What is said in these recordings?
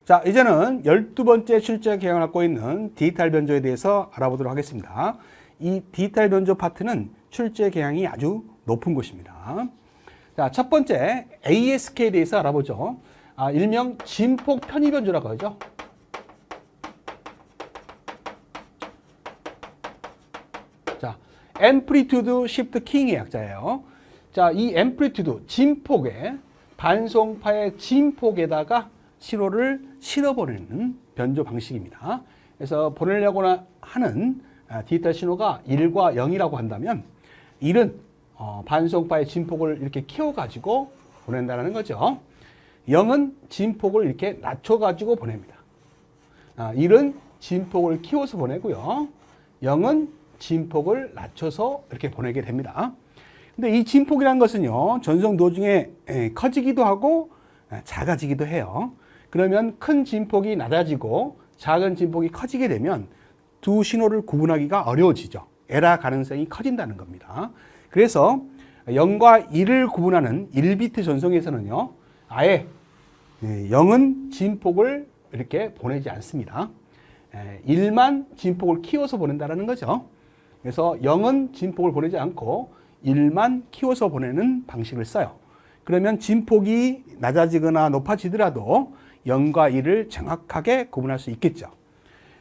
자, 이제는 12번째 출제 개형을 갖고 있는 디지털 변조에 대해서 알아보도록 하겠습니다. 이 디지털 변조 파트는 출제 개형이 아주 높은 곳입니다. 자, 첫 번째 ASK에 대해서 알아보죠. 일명 진폭 편의 변조라고 하죠. 자, Amplitude Shift Keying의 약자예요. 자, 이 Amplitude, 진폭의 반송파의 진폭에다가 신호를 실어보내는 변조 방식입니다. 그래서 보내려고 하는 디지털 신호가 1과 0이라고 한다면 1은 반송파의 진폭을 이렇게 키워가지고 보낸다는 거죠. 0은 진폭을 이렇게 낮춰가지고 보냅니다. 1은 진폭을 키워서 보내고요. 0은 진폭을 낮춰서 이렇게 보내게 됩니다. 근데 이 진폭이라는 것은요, 전송 도중에 커지기도 하고 작아지기도 해요. 그러면 큰 진폭이 낮아지고 작은 진폭이 커지게 되면 두 신호를 구분하기가 어려워지죠. 에러 가능성이 커진다는 겁니다. 그래서 0과 1을 구분하는 1비트 전송에서는요, 아예 0은 진폭을 이렇게 보내지 않습니다. 1만 진폭을 키워서 보낸다는 거죠. 그래서 0은 진폭을 보내지 않고 1만 키워서 보내는 방식을 써요. 그러면 진폭이 낮아지거나 높아지더라도 0과 1을 정확하게 구분할 수 있겠죠.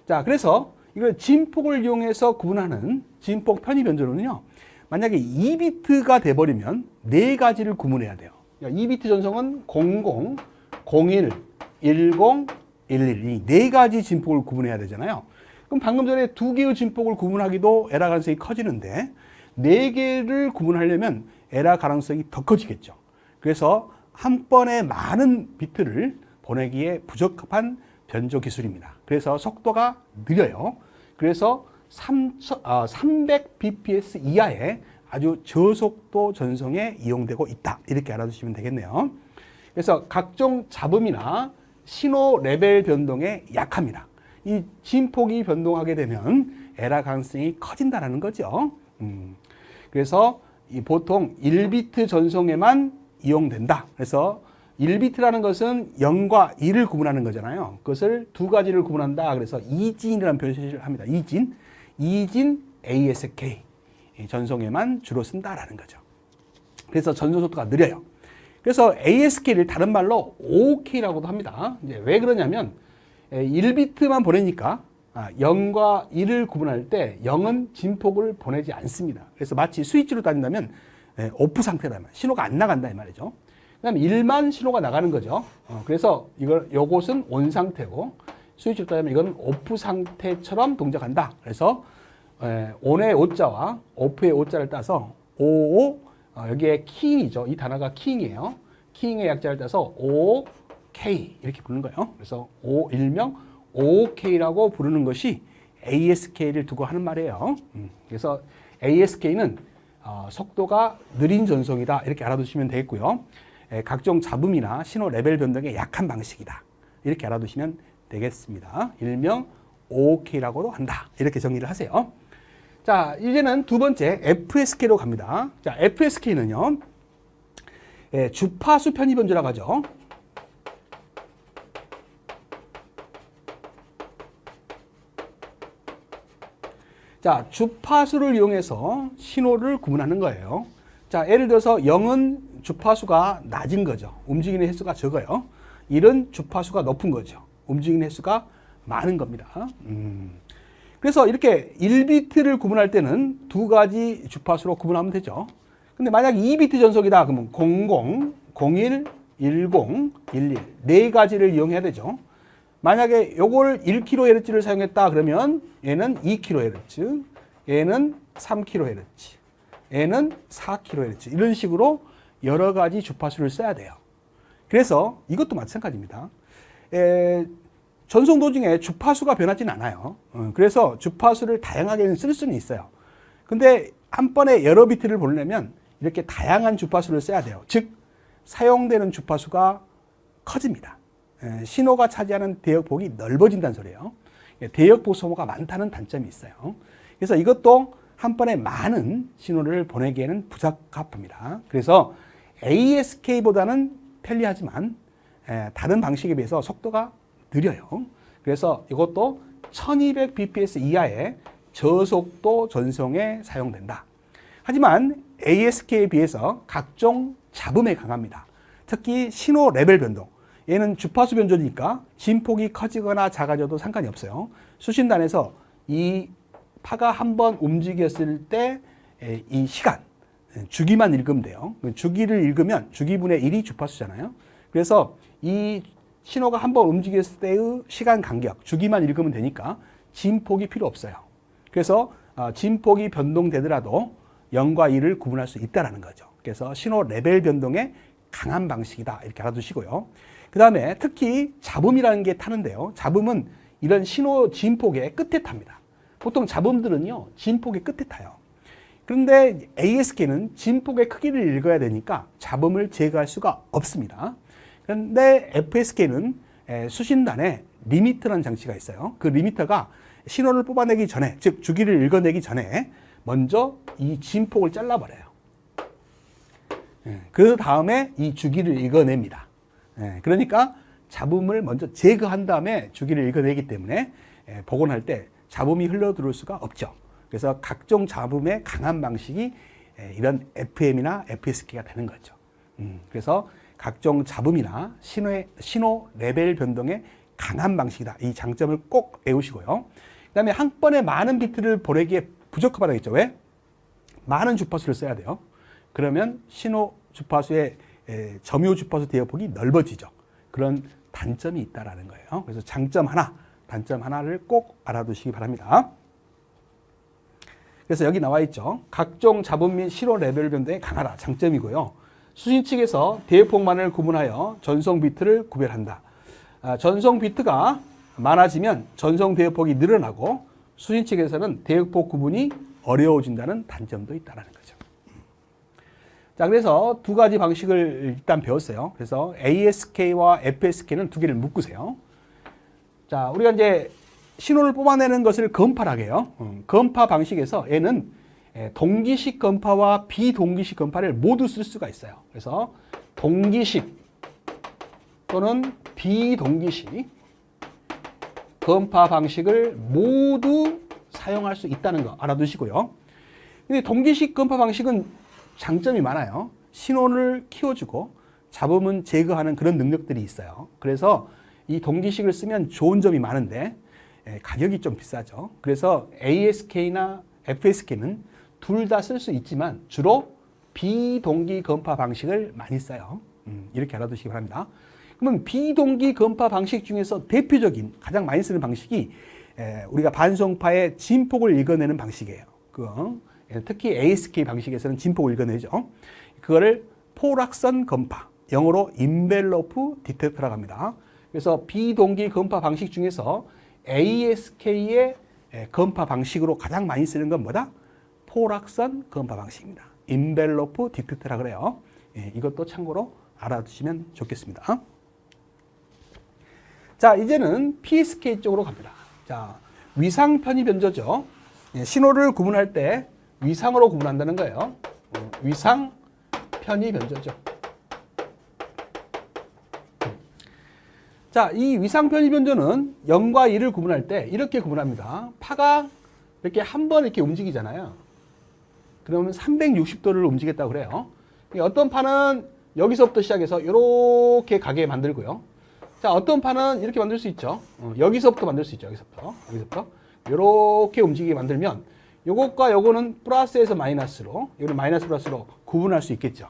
자, 그래서 이걸 진폭을 이용해서 구분하는 진폭 편의 변조는요, 만약에 2비트가 돼버리면 네 가지를 구분해야 돼요. 2비트 전송은 00, 01, 10, 11, 이 네 가지 진폭을 구분해야 되잖아요. 그럼 방금 전에 두 개의 진폭을 구분하기도 에러 가능성이 커지는데 네 개를 구분하려면 에러 가능성이 더 커지겠죠. 그래서 한 번에 많은 비트를 보내기에 부적합한 변조 기술입니다. 그래서 속도가 느려요. 그래서 300 bps 이하의 아주 저속도 전송에 이용되고 있다. 이렇게 알아두시면 되겠네요. 그래서 각종 잡음이나 신호 레벨 변동에 약합니다. 이 진폭이 변동하게 되면 에러 가능성이 커진다는 거죠. 그래서 보통 1비트 전송에만 이용된다. 그래서 1비트라는 것은 0과 1을 구분하는 거잖아요. 그것을 두 가지를 구분한다. 그래서 이진이라는 표시를 합니다. 이진 ASK 전송에만 주로 쓴다라는 거죠. 그래서 전송 속도가 느려요. 그래서 ASK를 다른 말로 OK라고도 합니다. 이제 왜 그러냐면 1비트만 보내니까 0과 1을 구분할 때 0은 진폭을 보내지 않습니다. 그래서 마치 스위치로 따진다면 오프 상태다 말이에요. 신호가 안 나간다 이 말이죠. 그다음에 1만 신호가 나가는 거죠. 그래서 요것은 온 상태고 스위치로 따지면 이건 오프 상태처럼 동작한다. 그래서 온의 오자와 오프의 오자를 따서 OO 여기에 키이죠. 이 단어가 키잉이에요. 키잉의 약자를 따서 OK 이렇게 부르는 거예요. 그래서 일명 OK라고 부르는 것이 ASK를 두고 하는 말이에요. 그래서 ASK는 속도가 느린 전송이다. 이렇게 알아두시면 되겠고요. 각종 잡음이나 신호 레벨 변동에 약한 방식이다. 이렇게 알아두시면 되겠습니다. 일명 OK라고도 한다. 이렇게 정리를 하세요. 자, 이제는 두 번째 FSK로 갑니다. 자, FSK는요, 주파수 편의 변조라고 하죠. 자, 주파수를 이용해서 신호를 구분하는 거예요. 자, 예를 들어서 0은 주파수가 낮은 거죠. 움직이는 횟수가 적어요. 1은 주파수가 높은 거죠. 움직이는 횟수가 많은 겁니다. 그래서 이렇게 1비트를 구분할 때는 두 가지 주파수로 구분하면 되죠. 근데 만약 2비트 전송이다 그러면 00, 01, 10, 11 네 가지를 이용해야 되죠. 만약에 요걸 1kHz를 사용했다 그러면 얘는 2kHz, 얘는 3kHz, 얘는 4kHz 이런 식으로 여러 가지 주파수를 써야 돼요. 그래서 이것도 마찬가지입니다. 전송 도중에 주파수가 변하지는 않아요. 그래서 주파수를 다양하게 쓸 수는 있어요. 근데 한 번에 여러 비트를 보내려면 이렇게 다양한 주파수를 써야 돼요. 즉 사용되는 주파수가 커집니다. 신호가 차지하는 대역폭이 넓어진다는 소리예요. 대역폭 소모가 많다는 단점이 있어요. 그래서 이것도 한 번에 많은 신호를 보내기에는 부적합합니다. 그래서 ASK보다는 편리하지만 다른 방식에 비해서 속도가 느려요. 그래서 이것도 1200bps 이하의 저속도 전송에 사용된다. 하지만 ASK에 비해서 각종 잡음에 강합니다. 특히 신호 레벨 변동. 얘는 주파수 변조니까 진폭이 커지거나 작아져도 상관이 없어요. 수신단에서 이 파가 한번 움직였을 때 이 시간, 주기만 읽으면 돼요. 주기를 읽으면 주기분의 1이 주파수잖아요. 그래서 이 신호가 한번 움직였을 때의 시간 간격, 주기만 읽으면 되니까 진폭이 필요 없어요. 그래서 진폭이 변동되더라도 0과 1을 구분할 수 있다는 거죠. 그래서 신호 레벨 변동에 강한 방식이다. 이렇게 알아두시고요. 그 다음에 특히 잡음이라는 게 타는데요. 잡음은 이런 신호 진폭의 끝에 탑니다. 보통 잡음들은요, 진폭의 끝에 타요. 그런데 ASK는 진폭의 크기를 읽어야 되니까 잡음을 제거할 수가 없습니다. 그런데 FSK는 수신단에 리미터라는 장치가 있어요. 그 리미터가 신호를 뽑아내기 전에, 즉 주기를 읽어내기 전에 먼저 이 진폭을 잘라버려요. 그 다음에 이 주기를 읽어냅니다. 그러니까 잡음을 먼저 제거한 다음에 주기를 읽어내기 때문에 복원할 때 잡음이 흘러들어올 수가 없죠. 그래서 각종 잡음에 강한 방식이 이런 FM이나 FSK가 되는 거죠. 그래서 각종 잡음이나 신호 레벨 변동에 강한 방식이다. 이 장점을 꼭 외우시고요. 그 다음에 한 번에 많은 비트를 보내기에 부적합하다고 했죠. 왜? 많은 주파수를 써야 돼요. 그러면 신호 주파수의 점유 주파수 대역폭이 넓어지죠. 그런 단점이 있다라는 거예요. 그래서 장점 하나, 단점 하나를 꼭 알아두시기 바랍니다. 그래서 여기 나와 있죠. 각종 잡음 및 신호 레벨 변동에 강하다. 장점이고요. 수신 측에서 대역폭만을 구분하여 전송 비트를 구별한다. 전송 비트가 많아지면 전송 대역폭이 늘어나고 수신 측에서는 대역폭 구분이 어려워진다는 단점도 있다는 거죠. 자, 그래서 두 가지 방식을 일단 배웠어요. 그래서 ASK와 FSK는 두 개를 묶으세요. 자, 우리가 이제 신호를 뽑아내는 것을 건파라고 해요. 건파 방식에서 얘는 동기식 건파와 비동기식 건파를 모두 쓸 수가 있어요. 그래서 동기식 또는 비동기식 건파 방식을 모두 사용할 수 있다는 거 알아두시고요. 근데 동기식 건파 방식은 장점이 많아요. 신호를 키워주고 잡음은 제거하는 그런 능력들이 있어요. 그래서 이 동기식을 쓰면 좋은 점이 많은데 가격이 좀 비싸죠. 그래서 ASK나 FSK는 둘 다 쓸 수 있지만 주로 비동기 건파 방식을 많이 써요. 이렇게 알아두시기 바랍니다. 그러면 비동기 건파 방식 중에서 대표적인 가장 많이 쓰는 방식이 우리가 반송파의 진폭을 읽어내는 방식이에요. 특히 ASK 방식에서는 진폭을 읽어내죠. 그거를 포락선 건파, 영어로 인벨로프 디텍터라고 합니다. 그래서 비동기 건파 방식 중에서 ASK의 건파 방식으로 가장 많이 쓰는 건 뭐다? 포락선 건파 방식입니다. 인벨로프 디텍터라고 그래요. 이것도 참고로 알아두시면 좋겠습니다. 자, 이제는 PSK 쪽으로 갑니다. 자, 위상 편의 변조죠. 신호를 구분할 때 위상으로 구분한다는 거예요. 위상 편의 변조죠. 자, 이 위상 편의 변조는 0과 1을 구분할 때 이렇게 구분합니다. 파가 이렇게 한 번 이렇게 움직이잖아요. 그러면 360도를 움직였다고 그래요. 어떤 파는 여기서부터 시작해서 이렇게 가게 만들고요. 자, 어떤 파는 이렇게 만들 수 있죠. 여기서부터 만들 수 있죠. 여기서부터. 이렇게 움직이게 만들면 요것과 요거는 플러스에서 마이너스로, 요거는 마이너스 플러스로 구분할 수 있겠죠.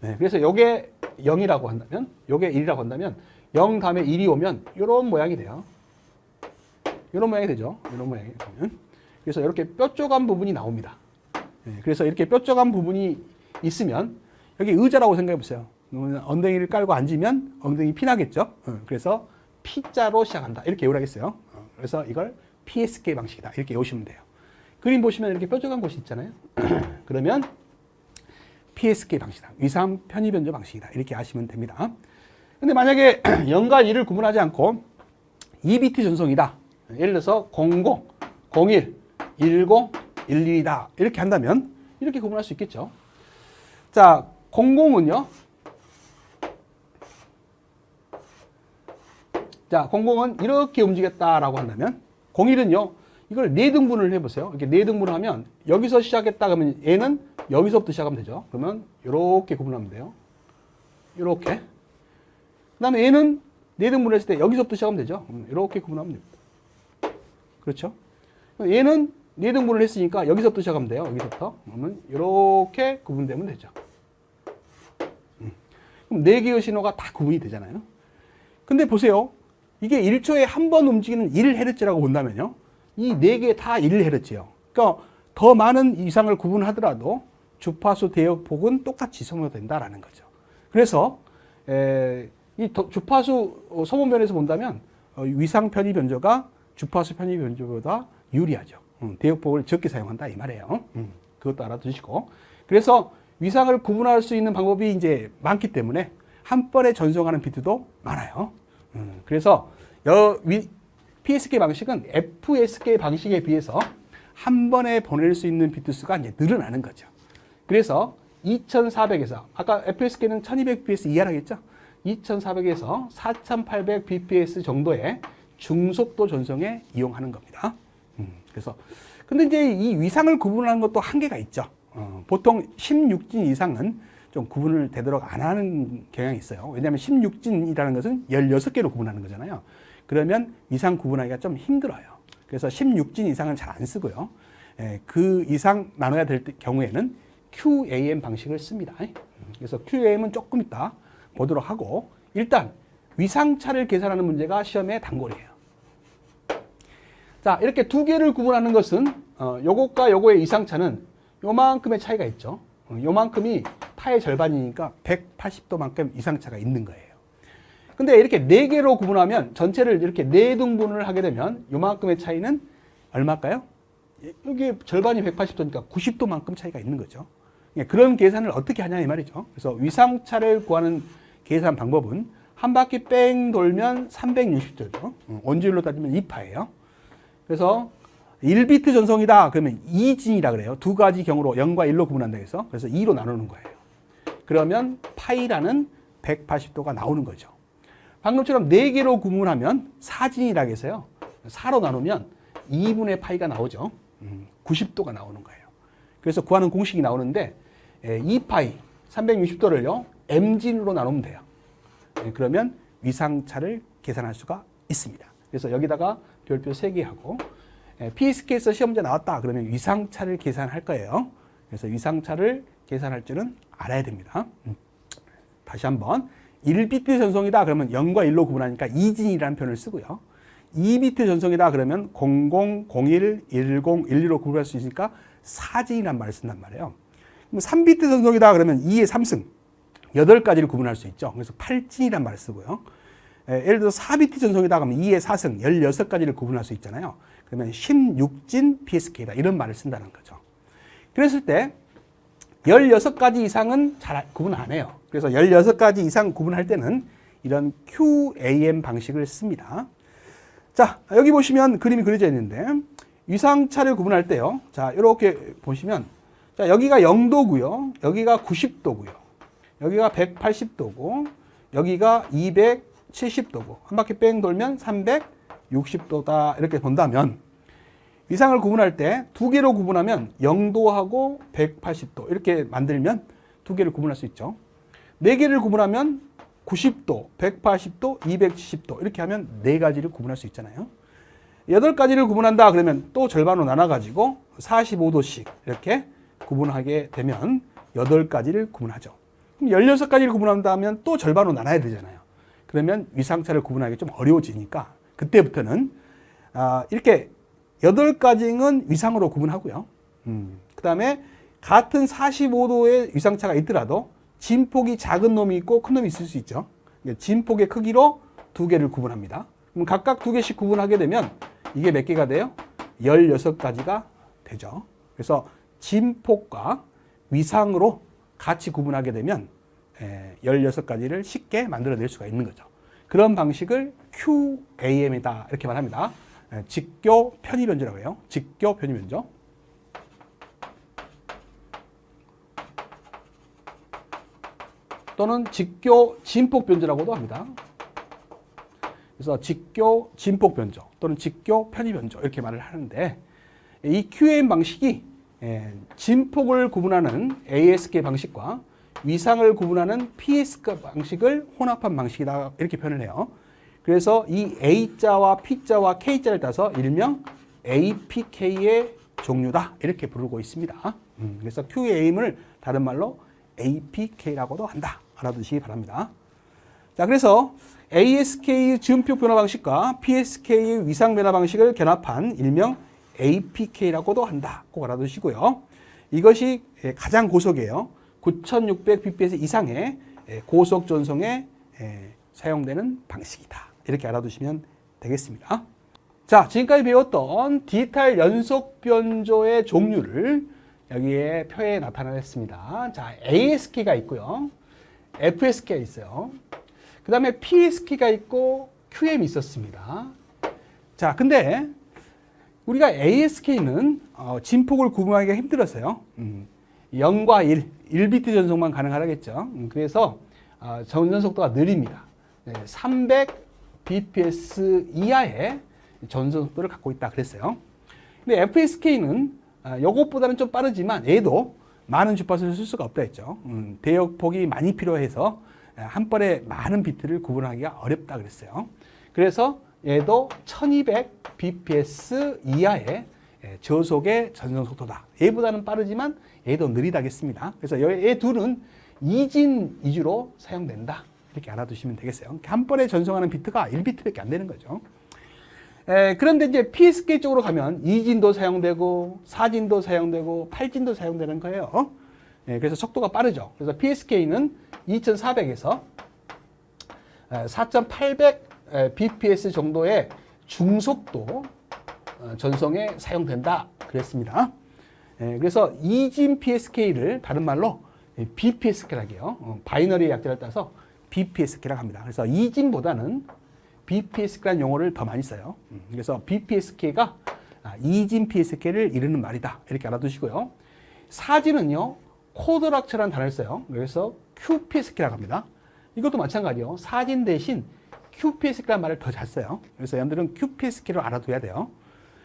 네, 그래서 요게 0이라고 한다면, 요게 1이라고 한다면 0 다음에 1이 오면 요런 모양이 돼요. 요런 모양이 되죠. 요런 모양이 되면. 그래서 이렇게 뾰족한 부분이 나옵니다. 네, 그래서 이렇게 뾰족한 부분이 있으면 여기 의자라고 생각해 보세요. 엉덩이를 깔고 앉으면 엉덩이 피나겠죠. 그래서 P자로 시작한다. 이렇게 외우라겠어요. 그래서 이걸 PSK 방식이다. 이렇게 외우시면 돼요. 그림 보시면 이렇게 뾰족한 곳이 있잖아요. 그러면 PSK 방식이다. 위상 편의 변조 방식이다. 이렇게 아시면 됩니다. 근데 만약에 0과 1을 구분하지 않고 2비트 전송이다. 예를 들어서 00, 01, 10, 11이다. 이렇게 한다면 이렇게 구분할 수 있겠죠. 자, 00은요. 자, 00은 이렇게 움직였다라고 한다면 01은요. 이걸 4등분을 해보세요. 이렇게 4등분을 하면 여기서 시작했다 그러면 얘는 여기서부터 시작하면 되죠. 그러면 이렇게 구분하면 돼요. 이렇게. 그 다음에 얘는 4등분을 했을 때 여기서부터 시작하면 되죠. 이렇게 구분하면 됩니다. 그렇죠? 얘는 4등분을 했으니까 여기서부터 시작하면 돼요. 여기서부터. 그러면 이렇게 구분되면 되죠. 그럼 4개의 신호가 다 구분이 되잖아요. 근데 보세요. 이게 1초에 한 번 움직이는 1Hz라고 본다면요. 이 4개 다 1Hz예요. 그러니까 더 많은 이상을 구분하더라도 주파수 대역폭은 똑같이 소모된다라는 거죠. 그래서 이 주파수 소모면에서 본다면 위상 편의 변조가 주파수 편의 변조보다 유리하죠. 대역폭을 적게 사용한다 이 말이에요. 그것도 알아두시고. 그래서 위상을 구분할 수 있는 방법이 이제 많기 때문에 한 번에 전송하는 비트도 많아요. 그래서 PSK 방식은 FSK 방식에 비해서 한 번에 보낼 수 있는 비트 수가 이제 늘어나는 거죠. 그래서 2400에서 아까 FSK는 1200bps 이하라고 했죠. 2400에서 4800bps 정도의 중속도 전송에 이용하는 겁니다. 그래서 근데 이제 이 위상을 구분하는 것도 한계가 있죠. 보통 16진 이상은 좀 구분을 되도록 안 하는 경향이 있어요. 왜냐하면 16진이라는 것은 16개로 구분하는 거잖아요. 그러면 위상 구분하기가 좀 힘들어요. 그래서 16진 이상은 잘 안 쓰고요. 그 이상 나눠야 될 경우에는 QAM 방식을 씁니다. 그래서 QAM은 조금 이따 보도록 하고 일단 위상차를 계산하는 문제가 시험의 단골이에요. 자, 이렇게 두 개를 구분하는 것은 요것과 요거의 이상차는 요만큼의 차이가 있죠. 요만큼이 파의 절반이니까 180도만큼 이상차가 있는 거예요. 근데 이렇게 4개로 구분하면 전체를 이렇게 4등분을 하게 되면 요만큼의 차이는 얼마일까요? 여기 절반이 180도니까 90도만큼 차이가 있는 거죠. 그런 계산을 어떻게 하냐 이 말이죠. 그래서 위상차를 구하는 계산 방법은 한 바퀴 뺑 돌면 360도죠. 원주율로 따지면 2파예요. 그래서 1비트 전송이다 그러면 2진이라 그래요. 두 가지 경우로 0과 1로 구분한다 해서. 그래서 2로 나누는 거예요. 그러면 파이라는 180도가 나오는 거죠. 방금처럼 4개로 구분하면 4진이라고 해서요. 4로 나누면 2분의 파이가 나오죠. 90도가 나오는 거예요. 그래서 구하는 공식이 나오는데 2파이 360도를요. m진으로 나누면 돼요. 그러면 위상차를 계산할 수가 있습니다. 그래서 여기다가 별표 3개 하고 PSK에서 시험 문제 나왔다 그러면 위상차를 계산할 거예요. 그래서 위상차를 계산할 줄은 알아야 됩니다. 다시 한번 1비트 전송이다 그러면 0과 1로 구분하니까 2진이라는 표현을 쓰고요. 2비트 전송이다 그러면 00, 01, 10, 12로 구분할 수 있으니까 4진이라는 말을 쓴단 말이에요. 그럼 3비트 전송이다 그러면 2의 3승 8가지를 구분할 수 있죠. 그래서 8진이라는 말을 쓰고요. 예를 들어서 4비트 전송이다 그러면 2의 4승 16가지를 구분할 수 있잖아요. 그러면 16진 PSK다 이런 말을 쓴다는 거죠. 그랬을 때 16가지 이상은 잘 구분 안 해요. 그래서 16가지 이상 구분할 때는 이런 QAM 방식을 씁니다. 자, 여기 보시면 그림이 그려져 있는데 위상차를 구분할 때요. 자, 이렇게 보시면 자, 여기가 0도고요. 여기가 90도고요. 여기가 180도고 여기가 270도고 한 바퀴 뺑 돌면 360도다 이렇게 본다면 위상을 구분할 때 두 개로 구분하면 0도하고 180도 이렇게 만들면 두 개를 구분할 수 있죠. 네 개를 구분하면 90도, 180도, 270도 이렇게 하면 네 가지를 구분할 수 있잖아요. 8가지를 구분한다 그러면 또 절반으로 나눠가지고 45도씩 이렇게 구분하게 되면 8가지를 구분하죠. 그럼 16가지를 구분한다면 또 절반으로 나눠야 되잖아요. 그러면 위상차를 구분하기 좀 어려워지니까 그때부터는 이렇게 8가지는 위상으로 구분하고요. 그 다음에 같은 45도의 위상차가 있더라도 진폭이 작은 놈이 있고 큰 놈이 있을 수 있죠. 진폭의 크기로 두 개를 구분합니다. 그럼 각각 두 개씩 구분하게 되면 이게 몇 개가 돼요? 16가지가 되죠. 그래서 진폭과 위상으로 같이 구분하게 되면 16가지를 쉽게 만들어낼 수가 있는 거죠. 그런 방식을 QAM이다 이렇게 말합니다. 직교 편의 변조라고 해요. 직교 편의 변조. 또는 직교 진폭 변조라고도 합니다. 그래서 직교 진폭 변조 또는 직교 편의 변조 이렇게 말을 하는데 이 QAM 방식이 진폭을 구분하는 ASK 방식과 위상을 구분하는 PSK 방식을 혼합한 방식이다 이렇게 표현을 해요. 그래서 이 A자와 P자와 K자를 따서 일명 APK의 종류다 이렇게 부르고 있습니다. 그래서 QAM을 다른 말로 APK라고도 한다. 알아두시기 바랍니다. 자, 그래서 ASK의 진폭 변화 방식과 PSK의 위상 변화 방식을 결합한 일명 APK라고도 한다. 꼭 알아두시고요. 이것이 가장 고속이에요. 9600bps 이상의 고속 전송에 사용되는 방식이다. 이렇게 알아두시면 되겠습니다. 자, 지금까지 배웠던 디지털 연속 변조의 종류를 여기에 표에 나타냈습니다. 자, ASK가 있고요. FSK가 있어요. 그 다음에 PSK가 있고 QM이 있었습니다. 자, 근데 우리가 ASK는 진폭을 구분하기가 힘들었어요. 0과 1비트 전송만 가능하겠죠. 그래서 전송 속도가 느립니다. 300bps 이하의 전송 속도를 갖고 있다 그랬어요. 근데 FSK는 이것보다는 좀 빠르지만 얘도 많은 주파수를 쓸 수가 없다 했죠. 대역폭이 많이 필요해서 한 번에 많은 비트를 구분하기가 어렵다 그랬어요. 그래서 얘도 1200bps 이하의 저속의 전송 속도다. 얘보다는 빠르지만 얘도 느리다겠습니다. 그래서 얘 둘은 이진 위주로 사용된다. 이렇게 알아두시면 되겠어요. 한 번에 전송하는 비트가 1비트밖에 안 되는 거죠. 그런데 이제 PSK 쪽으로 가면 2진도 사용되고 4진도 사용되고 8진도 사용되는 거예요. 그래서 속도가 빠르죠. 그래서 PSK는 2400에서 4800 bps 정도의 중속도 전송에 사용된다 그랬습니다. 그래서 2진 PSK를 다른 말로 BPSK라고 해요. 바이너리 약자를 따서 BPSK라고 합니다. 그래서 2진보다는 BPSK라는 용어를 더 많이 써요. 그래서 BPSK가 2진 PSK를 이르는 말이다. 이렇게 알아두시고요. 4진은요. 코드락처라는 단어를 써요. 그래서 QPSK라고 합니다. 이것도 마찬가지요. 4진 대신 QPSK라는 말을 더 잘 써요. 그래서 여러분들은 QPSK를 알아둬야 돼요.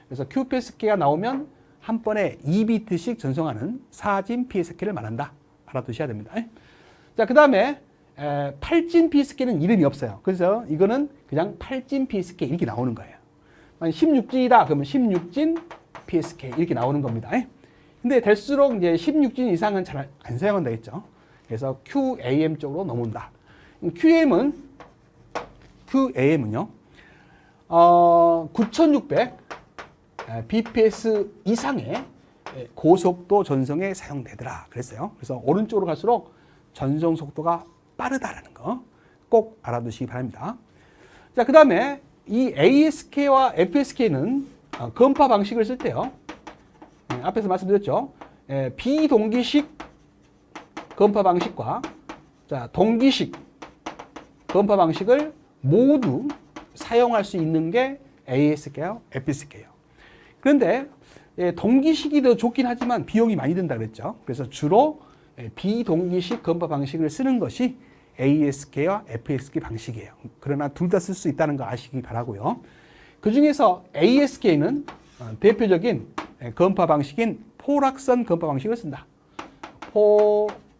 그래서 QPSK가 나오면 한 번에 2비트씩 전송하는 4진 PSK를 말한다. 알아두셔야 됩니다. 자, 그 다음에 8진 PSK는 이름이 없어요. 그래서 이거는 그냥 8진 PSK 이렇게 나오는 거예요. 16진이다 그러면 16진 PSK 이렇게 나오는 겁니다. 근데 될수록 이제 16진 이상은 잘 안 사용한다 했죠. 그래서 QAM 쪽으로 넘어온다. QAM은요, 9600 bps 이상의 고속도 전송에 사용되더라 그랬어요. 그래서 오른쪽으로 갈수록 전송 속도가 빠르다라는 거 꼭 알아두시기 바랍니다. 자, 그 다음에 이 ASK와 FSK는 건파 방식을 쓸 때요. 앞에서 말씀드렸죠. 비동기식 건파 방식과 동기식 건파 방식을 모두 사용할 수 있는 게 ASK와 FSK예요. 그런데 동기식이 더 좋긴 하지만 비용이 많이 든다 그랬죠. 그래서 주로 비동기식 건파 방식을 쓰는 것이 ASK와 FSK 방식이에요. 그러나 둘 다 쓸 수 있다는 거 아시기 바라고요. 그 중에서 ASK는 대표적인 건파 방식인 포락선 건파 방식을 쓴다.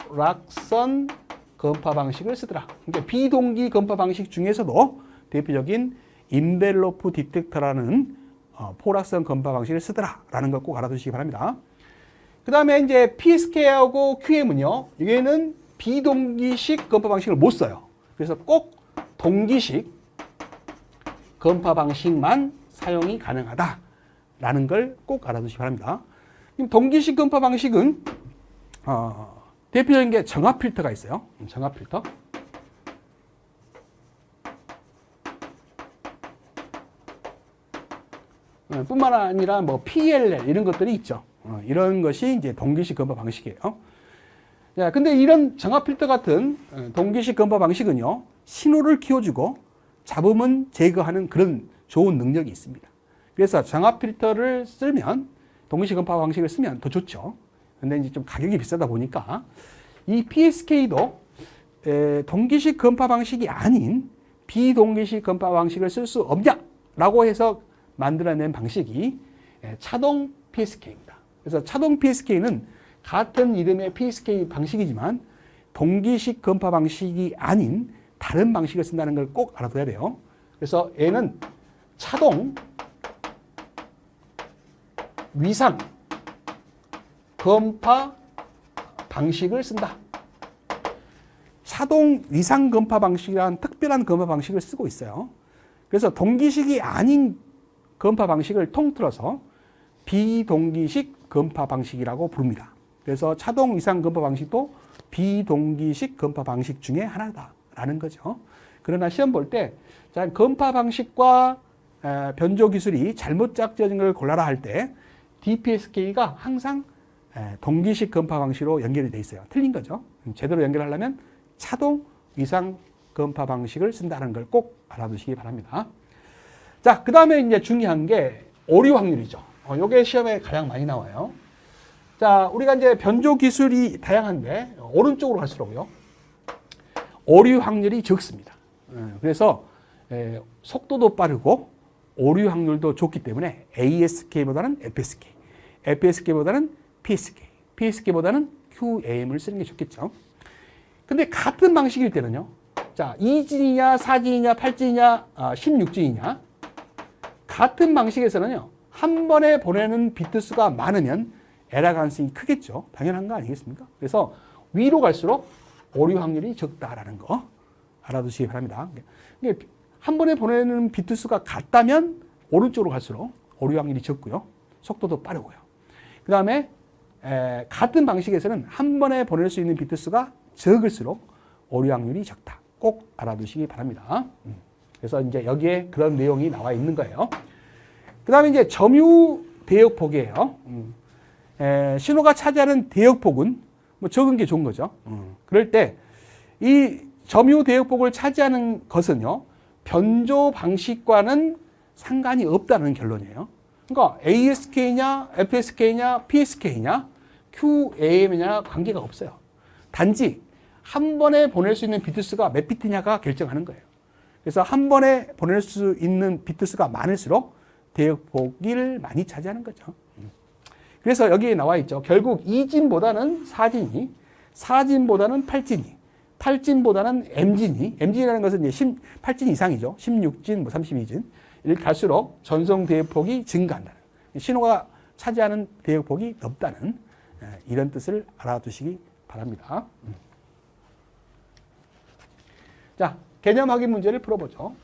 포락선 건파 방식을 쓰더라. 그러니까 비동기 건파 방식 중에서도 대표적인 인벨로프 디텍터라는 포락선 건파 방식을 쓰더라라는 걸 꼭 알아두시기 바랍니다. 그 다음에 이제 PSK하고 QM은요, 여기에는 비동기식 건파 방식을 못 써요. 그래서 꼭 동기식 건파 방식만 사용이 가능하다라는 걸 꼭 알아두시기 바랍니다. 동기식 건파 방식은 대표적인 게 정압 필터가 있어요. 정압 필터. 뿐만 아니라 뭐 PLL 이런 것들이 있죠. 이런 것이 이제 동기식 건파 방식이에요. 자, 근데 이런 정압 필터 같은 동기식 건파 방식은요, 신호를 키워주고 잡음은 제거하는 그런 좋은 능력이 있습니다. 그래서 정압 필터를 쓰면, 동기식 건파 방식을 쓰면 더 좋죠. 근데 이제 좀 가격이 비싸다 보니까 이 PSK도 동기식 건파 방식이 아닌 비동기식 건파 방식을 쓸 수 없냐라고 해서 만들어낸 방식이 차동 PSK입니다. 그래서 차동 PSK는 같은 이름의 PSK 방식이지만 동기식 건파 방식이 아닌 다른 방식을 쓴다는 걸 꼭 알아둬야 돼요. 그래서 얘는 차동 위상 건파 방식을 쓴다. 차동 위상 건파 방식이라는 특별한 건파 방식을 쓰고 있어요. 그래서 동기식이 아닌 건파 방식을 통틀어서 비동기식 건파 방식이라고 부릅니다. 그래서 차동 위상 건파 방식도 비동기식 건파 방식 중에 하나다라는 거죠. 그러나 시험 볼 때 건파 방식과 변조 기술이 잘못 짝지어진 걸 골라라 할 때 DPSK가 항상 동기식 건파 방식으로 연결이 돼 있어요. 틀린 거죠. 제대로 연결하려면 차동 위상 건파 방식을 쓴다는 걸 꼭 알아두시기 바랍니다. 자, 그 다음에 이제 중요한 게 오류 확률이죠. 요게 시험에 가장 많이 나와요. 자, 우리가 이제 변조 기술이 다양한데 오른쪽으로 갈수록요 오류 확률이 적습니다. 그래서 속도도 빠르고 오류 확률도 좋기 때문에 ASK보다는 FSK, FSK보다는 PSK, PSK보다는 QAM을 쓰는 게 좋겠죠. 근데 같은 방식일 때는요. 자, 2진이냐, 4진이냐, 8진이냐, 16진이냐. 같은 방식에서는요. 한 번에 보내는 비트 수가 많으면 에러 가능성이 크겠죠. 당연한 거 아니겠습니까? 그래서 위로 갈수록 오류 확률이 적다라는 거 알아두시기 바랍니다. 한 번에 보내는 비트 수가 같다면 오른쪽으로 갈수록 오류 확률이 적고요. 속도도 빠르고요. 그 다음에 같은 방식에서는 한 번에 보낼 수 있는 비트 수가 적을수록 오류 확률이 적다. 꼭 알아두시기 바랍니다. 그래서 이제 여기에 그런 내용이 나와 있는 거예요. 그 다음에 이제 점유 대역폭이에요. 신호가 차지하는 대역폭은 뭐 적은 게 좋은 거죠. 그럴 때 이 점유 대역폭을 차지하는 것은요, 변조 방식과는 상관이 없다는 결론이에요. 그러니까 ASK냐, FSK냐, PSK냐, QAM이냐 관계가 없어요. 단지 한 번에 보낼 수 있는 비트 수가 몇 비트냐가 결정하는 거예요. 그래서 한 번에 보낼 수 있는 비트 수가 많을수록 대역폭을 많이 차지하는 거죠. 그래서 여기에 나와 있죠. 결국 2진보다는 4진이, 4진보다는 8진이, 8진보다는 M진이, M진이라는 것은 이제 8진 이상이죠. 16진, 뭐 32진. 이렇게 갈수록 전송 대역폭이 증가한다는, 신호가 차지하는 대역폭이 높다는 이런 뜻을 알아두시기 바랍니다. 자, 개념 확인 문제를 풀어보죠.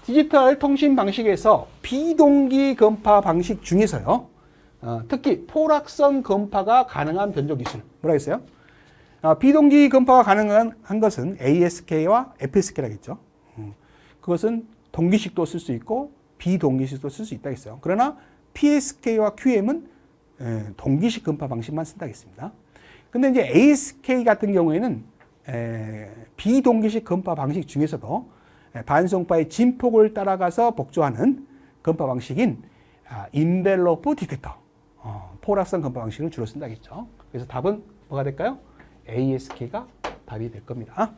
디지털 통신 방식에서 비동기 건파 방식 중에서요, 특히 포락선 건파가 가능한 변조 기술, 뭐라 했어요? 비동기 건파가 가능한 것은 ASK와 FSK라겠죠. 그것은 동기식도 쓸 수 있고 비동기식도 쓸 수 있다 했어요. 그러나 PSK와 QM은 동기식 건파 방식만 쓴다겠습니다. 근데 이제 ASK 같은 경우에는 비동기식 건파 방식 중에서도 반송파의 진폭을 따라가서 복조하는 건파 방식인 인벨로프 디텍터, 포락선 건파 방식을 주로 쓴다겠죠. 그래서 답은 뭐가 될까요? ASK가 답이 될 겁니다.